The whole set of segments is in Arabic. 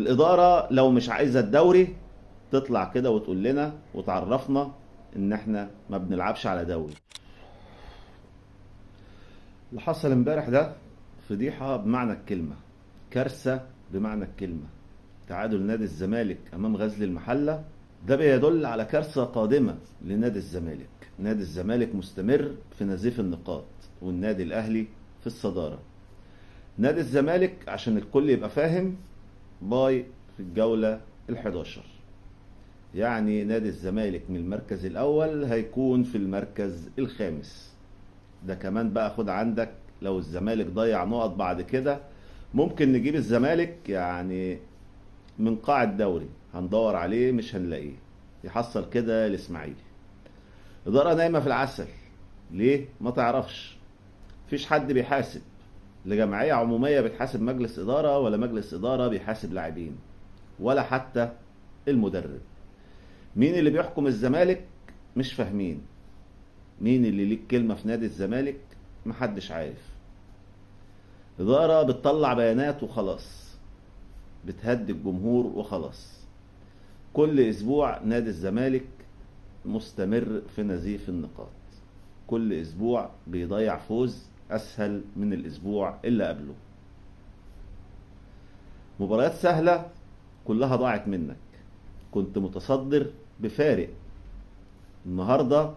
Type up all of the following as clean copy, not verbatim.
الإدارة لو مش عايزة الدوري تطلع كده وتقول لنا وتعرفنا إن إحنا ما بنلعبش على دوري. اللي حصل امبارح ده فضيحة بمعنى الكلمة، كارثة بمعنى الكلمة. تعادل نادي الزمالك أمام غزل المحلة ده بيدل على كارثة قادمة لنادي الزمالك. نادي الزمالك مستمر في نزيف النقاط والنادي الأهلي في الصدارة. نادي الزمالك عشان الكل يبقى فاهم باي في الجولة ال11، يعني نادي الزمالك من المركز الأول هيكون في المركز الخامس. ده كمان بقى خد عندك لو الزمالك ضيع نقط بعد كده ممكن نجيب الزمالك يعني من قاع الدوري، هندور عليه مش هنلاقيه، يحصل كده الاسماعيلي. إدارة نايمة في العسل ليه؟ ما تعرفش. مفيش حد بيحاسب، لا جمعية عمومية بتحاسب مجلس إدارة ولا مجلس إدارة بيحاسب لاعبين ولا حتى المدرب. مين اللي بيحكم الزمالك؟ مش فاهمين. مين اللي ليك كلمة في نادي الزمالك؟ محدش عارف. إدارة بتطلع بيانات وخلاص، بتهدي الجمهور وخلاص. كل أسبوع نادي الزمالك مستمر في نزيف النقاط، كل أسبوع بيضيع فوز أسهل من الأسبوع اللي قبله. مباريات سهلة كلها ضاعت منك، كنت متصدر بفارق. النهاردة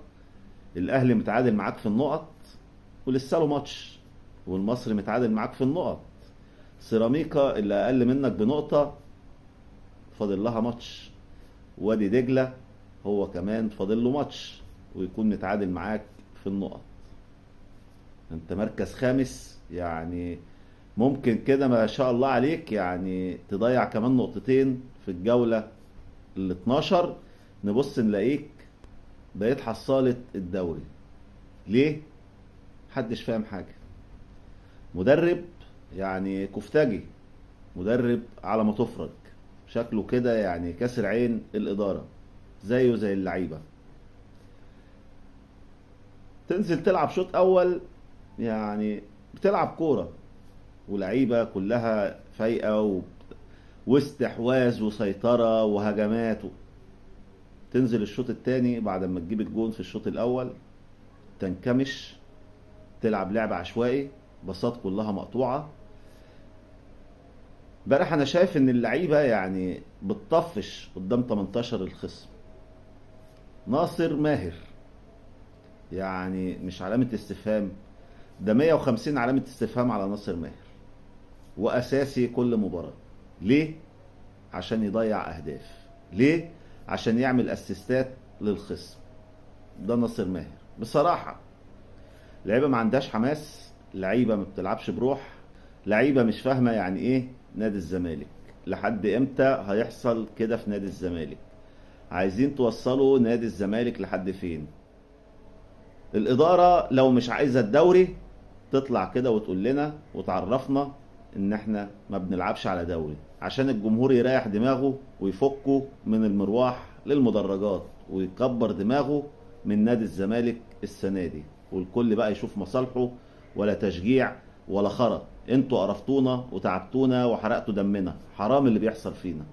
الأهلي متعادل معاك في النقط ولسه له ماتش، والمصري متعادل معاك في النقط. سيراميكا اللي أقل منك بنقطة فاضل لها ماتش، وادي دجلة هو كمان فاضل له ماتش ويكون متعادل معاك في النقط. انت مركز خامس، يعني ممكن كده ما شاء الله عليك يعني تضيع كمان نقطتين في الجولة ال12 نبص نلاقيك بقيت حصالة الدوري. ليه؟ محدش فاهم حاجة. مدرب يعني كفتاجي، مدرب على ما تفرج، شكله كده يعني كسر عين الإدارة زيه زي اللعيبة. تنزل تلعب شوط أول يعني بتلعب كورة ولعيبة كلها فايقة واستحواذ وسيطرة وهجمات تنزل الشوط التاني بعد ما تجيب الجون في الشوط الأول تنكمش، تلعب لعب عشوائي، بساط كلها مقطوعة. امبارح انا شايف ان اللعيبة يعني بتطفش قدام 18 الخصم. ناصر ماهر يعني مش علامة استفهام، ده 150 علامة استفهام على ناصر ماهر، واساسي كل مباراة. ليه؟ عشان يضيع اهداف. ليه؟ عشان يعمل اسيستات للخصم. ده ناصر ماهر بصراحة. لعيبة ما عندهاش حماس، لعيبة ما بتلعبش بروح، لعيبة مش فاهمة يعني ايه نادي الزمالك. لحد امتى هيحصل كده في نادي الزمالك؟ عايزين توصلوا نادي الزمالك لحد فين؟ الإدارة لو مش عايزة الدوري تطلع كده وتقول لنا وتعرفنا ان احنا ما بنلعبش على دوري، عشان الجمهور يريح دماغه ويفكوا من المروح للمدرجات ويكبر دماغه من نادي الزمالك السنة دي، والكل بقى يشوف مصالحه، ولا تشجيع ولا خرط. انتوا قرفتونا وتعبتونا وحرقتوا دمنا، حرام اللي بيحصل فينا.